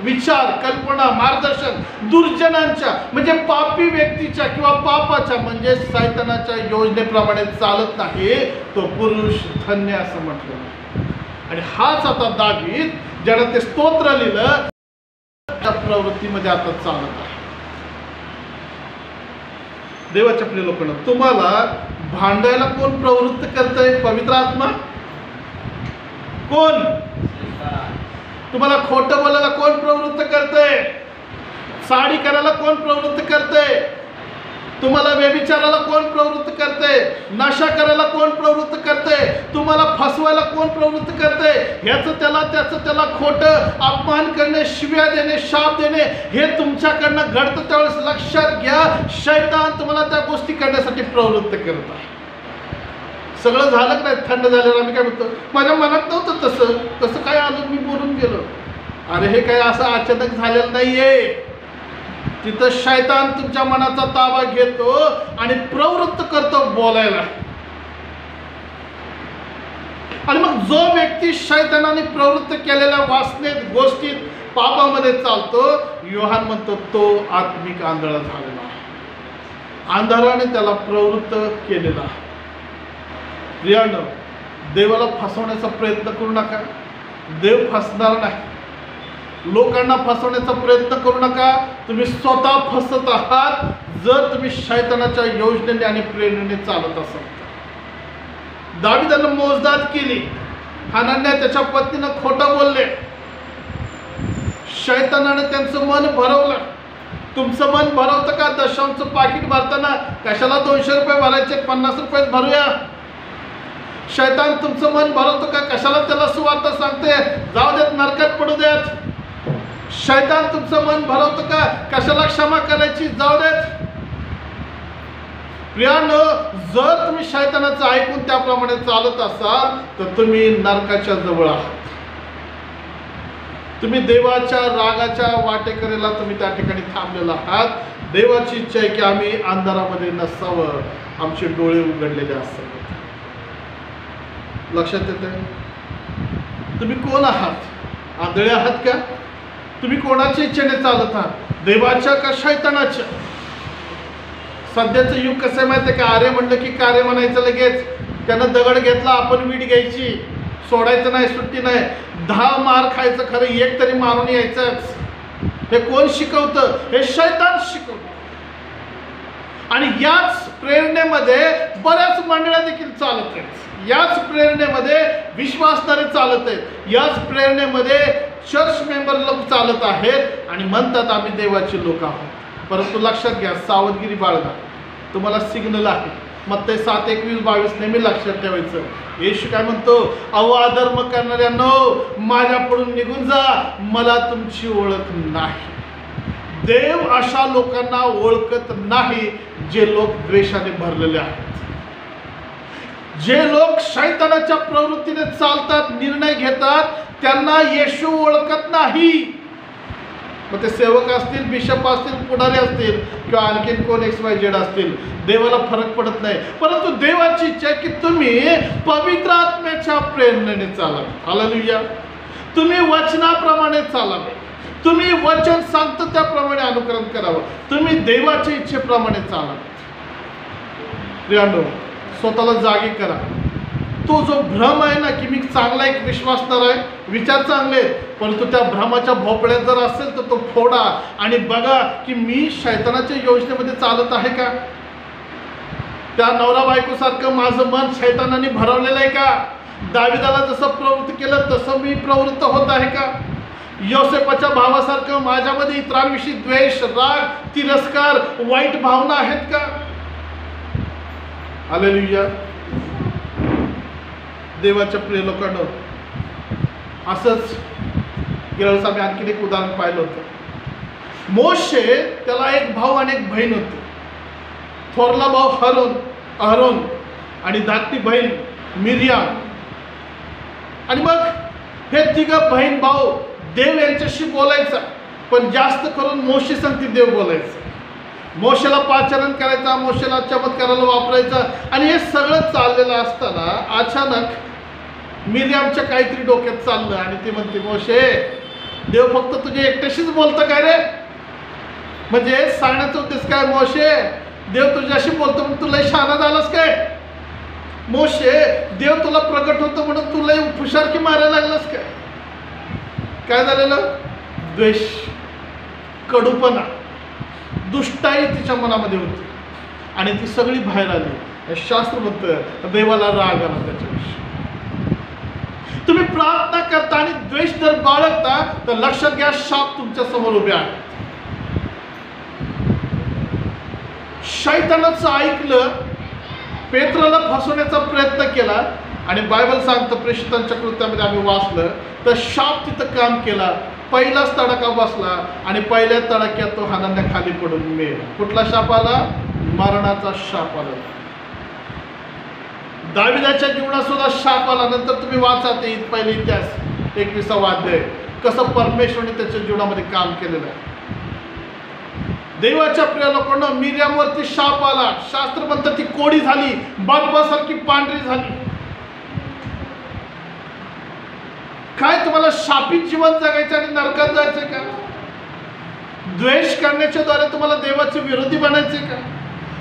विचार, कल्पना, मार्गदर्शन. दुर्जनांच्या म्हणजे पापी व्यक्तीच्या किंवा पापाच्या म्हणजे शैतानाच्या योजनेप्रमाणे चालत नाही तो पुरुष धन्य असं म्हटलं. आणि हाच आता दावीद ज्यानं ते स्तोत्र लिहिलं त्या प्रवृत्तीमध्ये आता चालत आहे. देवाच्या प्रिय लोकांना, तुम्हाला भांडायला कोण प्रवृत्त करतंय? पवित्र आत्मा. कोण? तुम्हाला खोटं बोलायला कोण प्रवृत्त करतंय? साडी करायला कोण प्रवृत्त करतंय? तुम्हाला व्यभिचाराला कोण प्रवृत्त करतंय? नशा करायला कोण प्रवृत्त करतंय? तुम्हाला फसवायला कोण प्रवृत्त करतंय? ह्याचं त्याला, त्याचं त्याला, खोटं, अपमान करणे, शिव्या देणे, शाप देणे, हे तुमच्याकडनं घडतं. त्यावेळेस लक्षात घ्या, शैतान तुम्हाला त्या गोष्टी करण्यासाठी प्रवृत्त करत आहे. सगळं झालं नाही, थंड झाल्यावर आम्ही काय म्हणतो, माझ्या मनात नव्हतं तसं, कसं काय आलं, मी बोलून गेलो. अरे हे काय असं अचानक झालेलं नाहीये. तिथं शैतान तुमच्या मनाचा ताबा घेतो आणि प्रवृत्त करतो बोलायला. आणि मग जो व्यक्ती शैतानाने प्रवृत्त केलेल्या वासनेत, गोष्टीत पापामध्ये चालतो, योहान म्हणतो तो आत्मिक आंधळा झालेला आहे, अंधाराने त्याला प्रवृत्त केलेला. प्रियानो, देवाला फसवण्याचा प्रयत्न करू नका. देव फसणार नाही. लोकांना फसवण्याचा प्रयत्न करू नका. तुम्ही स्वतः फसत आहात जर तुम्ही शैतानाच्या योजनेने आणि प्रेरणेने चालत असाल. दाविदाने मोजदाद केली. हनन्या त्याच्या पत्नीनं खोटं बोलले. शैतानाने त्यांचं मन भरवलं. तुमचं मन भरवतं का? दशांचं पाकिट भरताना कशाला 200 रुपये भरायचे, 50 रुपये भरूया. शैतान तुमचं मन भरवतं का? कशाला त्याला सुवार्थ सांगते, जाऊ देत, नरकात पडू देत. शैतान तुमचं मन भरवतं का? कशाला क्षमा करायची, जाऊ देत. प्रियानो, जर तुम्ही शैतानाचं ऐकून त्याप्रमाणे चालत असाल तर तुम्ही नरकाच्या जवळ आहात. तुम्ही देवाच्या रागाच्या वाटेकरीला तुम्ही त्या ठिकाणी थांबलेला आहात. देवाची इच्छा आहे की आम्ही अंधारामध्ये नसावं, आमचे डोळे उघडलेले असावेत. लक्षात येते? तुम्ही कोण आहात? आंधळे आहात का? तुम्ही कोणाच्या इच्छेने चालत आहात, देवाच्या का शैतानाच्या? सध्याचं युग कसं आहे माहिती आहे का? आर्य म्हणलं की कार्य म्हणायचं लगेच. त्यानं दगड घेतला, आपण वीट घ्यायची, सोडायचं नाही, सुट्टी नाही. 10 मार खायचं, खरं एक तरी मारून यायचंच. हे कोण शिकवतं? हे शैतान शिकवतं. आणि याच प्रेरणेमध्ये बऱ्याच मंडळ्या देखील चालत आहेत. याच प्रेरणेमध्ये विश्वासणारे चालत आहेत. याच प्रेरणेमध्ये चर्च मेंबर लोक चालत आहेत आणि म्हणतात आम्ही देवाचे लोक आहोत. परंतु लक्षात घ्या, सावधगिरी बाळगा. तुम्हाला सिग्नल आहे. मत्ती 7:21-22 नेहमी लक्षात ठेवायचं. येशू काय म्हणतो? अहो अधर्म करणाऱ्यांनो, माझ्याकडून निघून जा, मला तुमची ओळख नाही. देव अशा लोकांना ओळखत नाही जे लोक द्वेषाने भरलेले आहेत, जे लोक शैतानाच्या प्रवृत्तीने चालतात, निर्णय घेतात. त्यांना येशू ओळखत नाही. मग ते सेवक असतील, बिशप असतील, पुढारी असतील किंवा आणखीन कोण XYZ असतील, देवाला फरक पडत नाही. परंतु देवाची इच्छा आहे की तुम्ही पवित्र आत्म्याच्या प्रेरणेने चालावे. हालेलुया. तुम्ही वचनाप्रमाणे चालावे. तुम्ही वचन सांगतो त्याप्रमाणे अनुकरण करावं. तुम्ही देवाच्या इच्छेप्रमाणे चालावे. प्रियानो, स्वतःला जागी करा. तो जो भ्रम आहे ना की मी चांगला एक विश्वासदार आहे, विचार चांगले आहेत, परंतु त्या भ्रमाच्या भोपळ्यात जर असेल तर तो फोडा आणि बघा की मी शैतानाच्या योजनेमध्ये चालत आहे का? त्या नवरा बायकोसारखं माझं मन शैतानाने भरवलेलं आहे का? दाविदाला जसं प्रवृत्त केलं तसं मी प्रवृत्त होत आहे का? योसेफाच्या भावासारखं माझ्यामध्ये इतरांविषयी द्वेष, राग, तिरस्कार, वाईट भावना आहेत का? हालेलुया. देवाच्या प्रिय लोकांनो, असंच गेल्या वेळेस आम्ही आणखीन एक उदाहरण पाहिलं होतं. मोशे, त्याला एक भाऊ आणि एक बहीण होती. थोरला भाऊ अहरोन आणि धाकटी बहीण मिरियाम. आणि मग हे तिघं बहीण भाऊ देव यांच्याशी बोलायचा, पण जास्त करून मोशे संगती देव बोलायचं. मोशेला पाचारण करायचा, मोशेला चमत्काराला वापरायचा. आणि हे सगळं चाललेलं असताना अचानक मिरियामच्या काहीतरी डोक्यात चाललं आणि ती म्हणते, मोशे, देव फक्त तुझ्या एकट्याशीच बोलतं काय रे? म्हणजे सांगण्याचा उद्देश काय? मोशे, देव तुझ्याशी बोलतो म्हणून तुला शहाणा झालास काय? मोशे, देव तुला प्रगट होतं म्हणून तुला फुशारकी मारायला लागलास काय? काय झालेलं? द्वेष, कडूपणा, दुष्टाई तिच्या मनामध्ये होती आणि ती सगळी बाहेर आली. शास्त्र म्हणतं देवाला राग आला त्याच्याविषयी. तुम्ही प्रार्थना करता आणि द्वेष जर बाळगता तर लक्षात घ्या, शाप तुमच्या समोर उभे आहे. शैतानाचं ऐकलं, पेत्राला फसवण्याचा प्रयत्न केला आणि बायबल सांगतं, प्रेषितांच्या कृत्यामध्ये आम्ही वाचलं तर शाप तिथं काम केला. पहिलाच तडाखा बसला आणि पहिल्या तडाख्यात तो हनन्या खाली पडून मेला. कुठला शाप आला? मरणाचा शाप आला. दाविदाच्या जीवनात सुद्धा शाप आला. नंतर तुम्ही वाचा ते पहिले इतिहास 21वा अध्याय, कसं परमेश्वराने त्याच्या जीवनामध्ये काम केलेलं आहे. देवाच्या प्रिय लोकांना, मिरियामवरती शाप आला. शास्त्र म्हणतं ती कोडी झाली, बर्फासारखी पांढरी झाली. काय तुम्हाला शापित जीवन जगायचं आणि नरकात जायचं का? द्वेष करण्याच्या द्वारे तुम्हाला देवाचे विरोधी बनायचे का?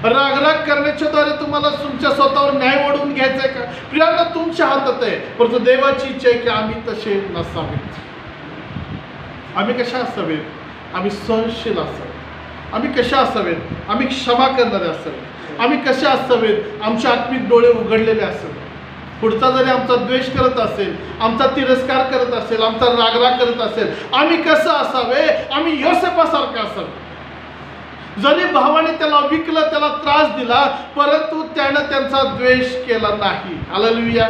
रागराग करण्याच्या द्वारे तुम्हाला तुमच्या स्वतःवर न्याय ओढवून घ्यायचा आहे का? प्रियांनो, तुमच्या हातात आहे, परंतु देवाची इच्छा आहे की आम्ही तसे नसावेत. आम्ही कशा असावेत? आम्ही सहनशील असावेत. आम्ही कशा असावेत? आम्ही क्षमा करणारे असावेत. आम्ही कशा असावेत? आमचे आत्मिक डोळे उघडलेले असावेत. पुढचा जरी आमचा द्वेष करत असेल, आमचा तिरस्कार करत असेल, आमचा रागराग करत असेल, आम्ही कसं असावे? आम्ही योसेफासारखं असावे. जरी भावाने त्याला विकलं, त्याला त्रास दिला, परंतु त्यानं त्यांचा द्वेष केला नाही. Hallelujah,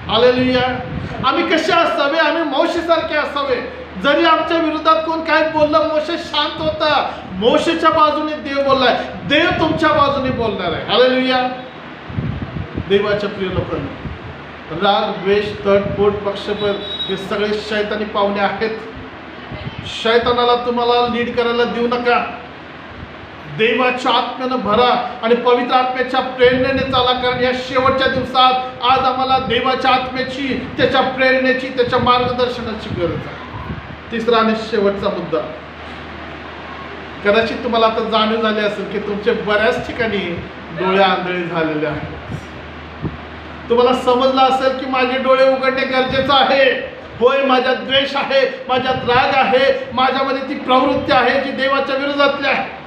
hallelujah. आम्ही कसे असावे? आम्ही मोशेसारखे असावे. जरी आमच्या विरोधात कोण काय बोललं, मोशे शांत होता. मोशेच्या बाजूने देव बोललाय, देव तुमच्या बाजूने बोलणार आहे. हालेलुया. देवाच्या प्रिय लोकांना, राग, द्वेष, तट, पोट, पक्षपात हे सगळे शैतानी पाहुणे आहेत. शैतानाला तुम्हाला लीड करायला देऊ नका. देवाच्या आत्म्यानं भरा आणि पवित्र आत्म्याच्या प्रेरणेने चाला, कारण या शेवटच्या दिवसात आज आम्हाला देवाच्या आत्म्याची, त्याच्या प्रेरणेची, त्याच्या मार्गदर्शनाची गरज आहे. तिसरा आणि शेवटचा मुद्दा, कदाचित तुम्हाला आता जाणीव झाली असेल की तुमचे बऱ्याच ठिकाणी डोळे आंधळे झालेले आहेत. तुम्हाला समजलं असेल की माझे डोळे उघडणे गरजेचं आहे. होय, माझ्यात द्वेष आहे, माझ्यात राग आहे, माझ्यामध्ये ती प्रवृत्ती आहे जी देवाच्या विरोधातली आहे.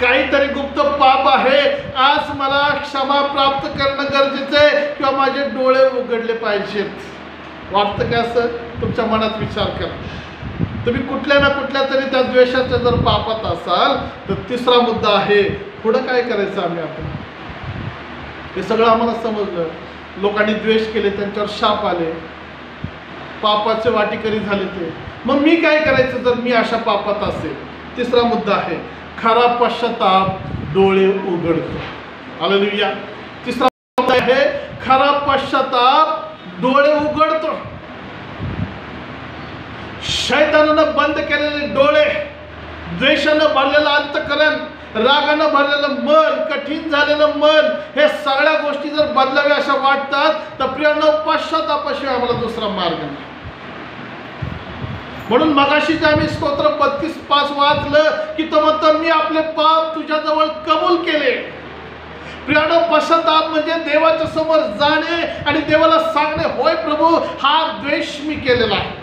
काहीतरी गुप्त पाप आहे. आज मला क्षमा प्राप्त करणं गरजेचं आहे किंवा माझे डोळे उघडले पाहिजेत. वाटतं का असं? तुमच्या मनात विचार करा. तुम्ही कुठल्या ना कुठल्या तरी त्या द्वेषाच्या जर पापात असाल तर तिसरा मुद्दा आहे, पुढं काय करायचं आम्ही? आपण हे सगळं आम्हाला समजलं. लोकांनी द्वेष केले, त्यांच्यावर शाप आले, पापाचे वाटेकरी झाले ते. मग मी काय करायचं जर मी अशा पापात असेल? तिसरा मुद्दा आहे, खरा पश्चाताप डोळे उघडतो. हालेलुया. तिसरा मुद्दा आहे, खरा पश्चाताप डोळे उघडतो. शैतानानं बंद केलेले डोळे, द्वेषानं भरलेलं अंतःकरण, रागानं भरलेलं मन, कठीण झालेलं मन, हे सगळ्या गोष्टी जर बदलाव्या अशा वाटतात तर प्रियांनो, पश्चातापाशिवाय आम्हाला दुसरा मार्ग नाही. म्हणून मगाशी जे आम्ही स्तोत्र 32:5 वाचलं की तो म्हणतो, मी आपले पाप तुझ्याजवळ कबूल केले. प्रियांनो, पश्चाताप म्हणजे देवाच्या समोर जाणे आणि देवाला सांगणे, होय प्रभू, हा द्वेष मी केलेला आहे.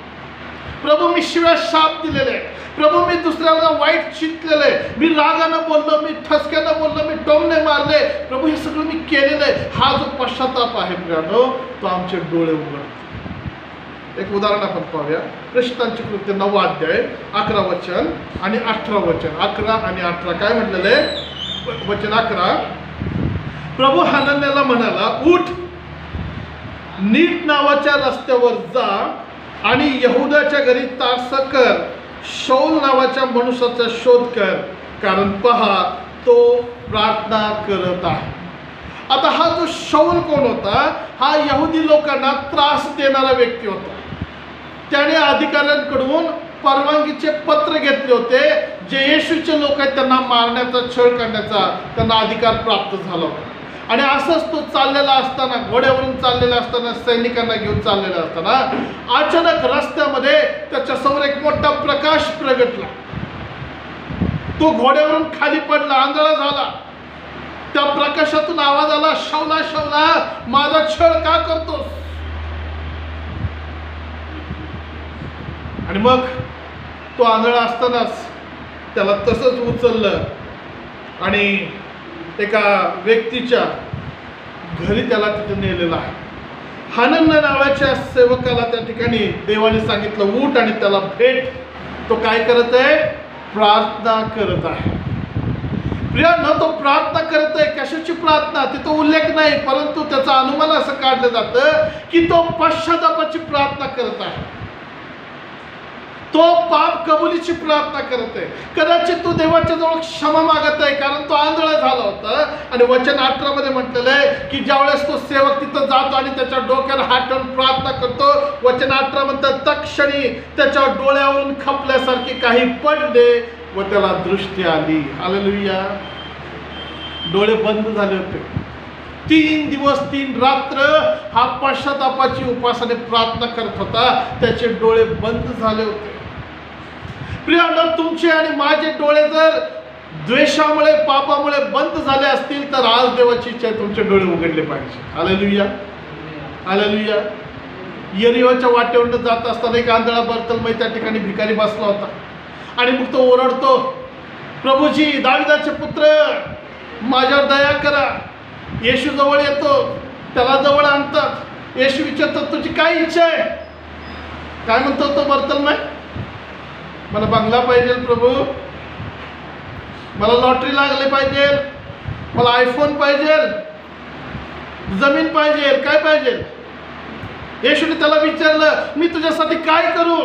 प्रभू, मी शिव्या शाप दिलेले, प्रभू मी दुसऱ्याला वाईट चिंतलेलं आहे, मी रागानं बोललो, मी ठसक्यानं बोललो, मी टोमणे मारले, प्रभू हे सगळं मी केलेलं आहे. हा जो पश्चाताप आहे प्रियांनो, तो आमचे डोळे उघडतो. एक उदाहरण आपण पाहूया. प्रेषितांची कृत्य 9 अध्याय 11 वचन आणि 18 वचन. 11 आणि 18 काय म्हटलेलं आहे? वचन 11, प्रभू हनन्याला म्हणाला, उठ, नीट नावाच्या रस्त्यावर जा आणि यहुदाच्या घरी तारसा कर, शौल नावाच्या मनुष्याचा शोध कर, कारण पहा तो प्रार्थना करत आहे. आता हा जो शौल कोण होता? हा यहुदी लोकांना त्रास देणारा व्यक्ती होता. त्याने अधिकाऱ्यांकडून परवानगीचे पत्र घेतले होते. जे येशूचे लोक आहेत त्यांना मारण्याचा, छळ करण्याचा त्यांना अधिकार प्राप्त झाला होता. आणि असंच तो चाललेला असताना, घोड्यावरून चाललेला असताना, सैनिकांना घेऊन चाललेला असताना अचानक रस्त्यामध्ये त्याच्यासमोर एक मोठा प्रकाश प्रगटला. तो घोड्यावरून खाली पडला, आंधळा झाला. त्या प्रकाशातून आवाज आला, शौला, शौला, माझा छळ का करतोस? आणि मग तो आंधळा असतानाच त्याला तसंच उचललं आणि एका व्यक्तीच्या घरी त्याला तिथे नेलेला आहे. हनन्या नावाच्या सेवकाला त्या ठिकाणी देवाने सांगितलं, उठ आणि त्याला भेट. तो काय करत आहे? प्रार्थना करत आहे. प्रियांनो, तो प्रार्थना करत आहे. कशाची प्रार्थना? तिथं उल्लेख नाही, परंतु त्याचा अनुमान असं काढलं जातं की तो पश्चातापाची प्रार्थना करत आहे. तो पाप कबुलीची प्रार्थना करत आहे. कदाचित तो देवाच्या जवळ क्षमा मागत आहे, कारण तो आंधळा झाला होता. आणि वचन 18 मध्ये म्हटलेलं आहे की ज्यावेळेस तो सेवक तिथं जातो आणि त्याच्या डोक्यावर हात ठेवून प्रार्थना करतो, वचन 18 म्हणतात, तत्क्षणी त्याच्या डोळ्यावरून खपल्यासारखे काही पडले व त्याला दृष्टी आली. हालेलुया. डोळे बंद झाले होते, 3 दिवस 3 रात्र हा पश्चातापाची उपासाने प्रार्थना करत होता. त्याचे डोळे बंद झाले होते. प्रियांनो, तुमचे आणि माझे डोळे जर द्वेषामुळे पापामुळे बंद झाले असतील तर आज देवाची इच्छा आहे तुमचे डोळे उघडले पाहिजे. Hallelujah, hallelujah. यरीहोच्या वाटेवरून जात असताना एक आंधळा बर्तलमय त्या ठिकाणी भिकारी बसला होता आणि मग तो ओरडतो, प्रभूजी, दाविदाचे पुत्र, माझ्यावर दया करा. येशू जवळ येतो, त्याला जवळ आणतात. येशू विचारतो, तुझी काय इच्छा आहे? काय म्हणतो तो बर्तलमय? मला बंगला पाहिजे प्रभू, मला लॉटरी लागली पाहिजे, मला आयफोन पाहिजे, जमीन पाहिजे, काय पाहिजे? येशूने त्याला विचारलं, मी तुझ्यासाठी काय करू?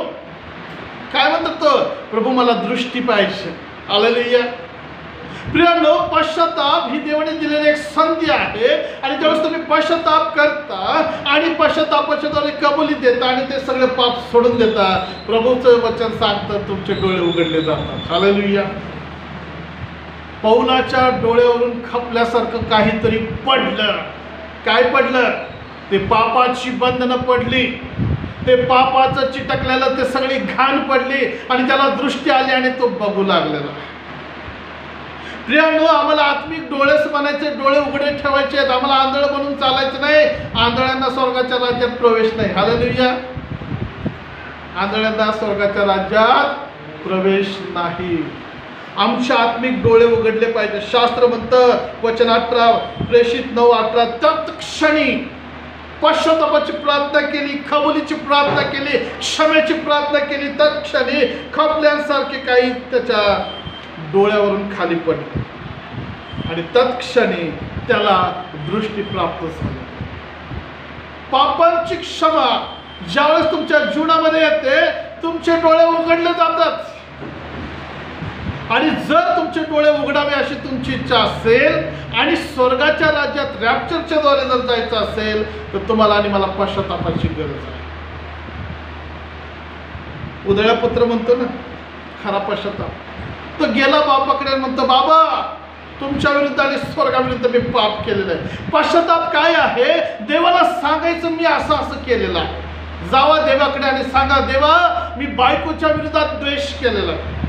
काय म्हणतात तो? प्रभू, मला दृष्टी पाहिजे. हालेलुया. प्रियांनो, पश्चाताप ही देवाने दिलेली एक संधी आहे आणि ज्यावेळेस तुम्ही पश्चाताप करता आणि पश्चातापाच्या द्वारे कबुली देता आणि ते सगळे पाप सोडून देता, प्रभूचं वचन सांगतं तुमचे डोळे उघडले जातात. हालेलुया. पौलाच्या डोळ्यावरून खपल्यासारखं काहीतरी पडलं. काय पडलं? ते पापाची बंधनं पडली, ते पापाचं चिटकलेलं ते सगळी घाण पडली आणि त्याला दृष्टी आली आणि तो बघू लागलेला. प्रियांनो, आम्हाला आत्मिक डोळेच बनायचे, डोळे उघडे ठेवायचे आहेत. आम्हाला आंधळ बनून चालायचं नाही. आंधळ्यांना स्वर्गाच्या राज्यात प्रवेश नाही. हालेलुया. आंधळ्यांना स्वर्गाच्या राज्यात प्रवेश नाही. आमचे आत्मिक डोळे उघडले पाहिजे. शास्त्र म्हणतं, वचन 18 प्रेषित 9:18, तत्क्षणी पश्चातापाची प्रार्थना केली, कबुलीची प्रार्थना केली, क्षमेची प्रार्थना केली, तत्क्षणी खपल्यांसारखे काही त्याच्या डोळ्यावरून खाली पडले आणि तत्क्षणी त्याला दृष्टी प्राप्त झाली. पापांची क्षमा ज्यावेळेस तुमच्या जीवनामध्ये येते, तुमचे डोळे उघडले जातात. आणि जर तुमचे डोळे उघडावे अशी तुमची इच्छा असेल आणि स्वर्गाच्या राज्यात रॅप्चरच्या द्वारे जर जायचं असेल तर तुम्हाला आणि मला पश्चातापाची गरज आहे. उधळ्या पुत्र म्हणतो ना, खरा पश्चाताप. तो गेला बापाकडे, म्हणतो, बाबा, तुमच्या विरुद्ध आणि स्वर्गाविरुद्ध मी पाप केलेलं आहे. पश्चाताप काय आहे? देवाला सांगायचं मी असं असं केलेलं आहे. जावा देवाकडे आणि सांगा, देवा, मी बायकोच्या विरोधात द्वेष केलेला आहे,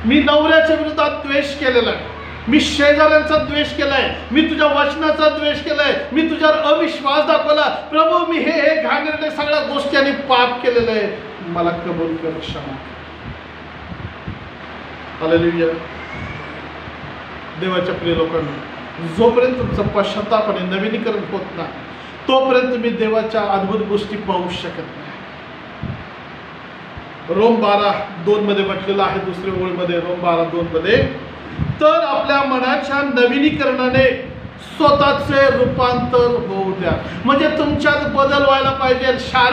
मी नवऱ्याच्या विरोधात द्वेष केलेला आहे, मी शेजाऱ्यांचा द्वेष केलाय, मी तुझ्या वचनाचा द्वेष केलाय, मी तुझ्यावर अविश्वास दाखवला. प्रभू, मी हे घाणेरडे सगळ्या गोष्टी आणि पाप केलेलं आहे, मला कबूल कर, क्षमा. हालेलुया. देवाच्या प्रिय लोकांना, जोपर्यंत तुमचं पश्चाताप आणि नवीनीकरण होत नाही तोपर्यंत तुम्ही देवाच्या अद्भुत गोष्टी पाहू शकत नाही. रोम 12:2 मध्ये म्हटलेलं आहे, दुसऱ्या ओळीमध्ये, रोम 12:2 मध्ये, तर आपल्या मनाच्या नवीनीकरणाने स्वतःचे रूपांतर होऊ द्या. म्हणजे तुमच्यात बदल व्हायला पाहिजे.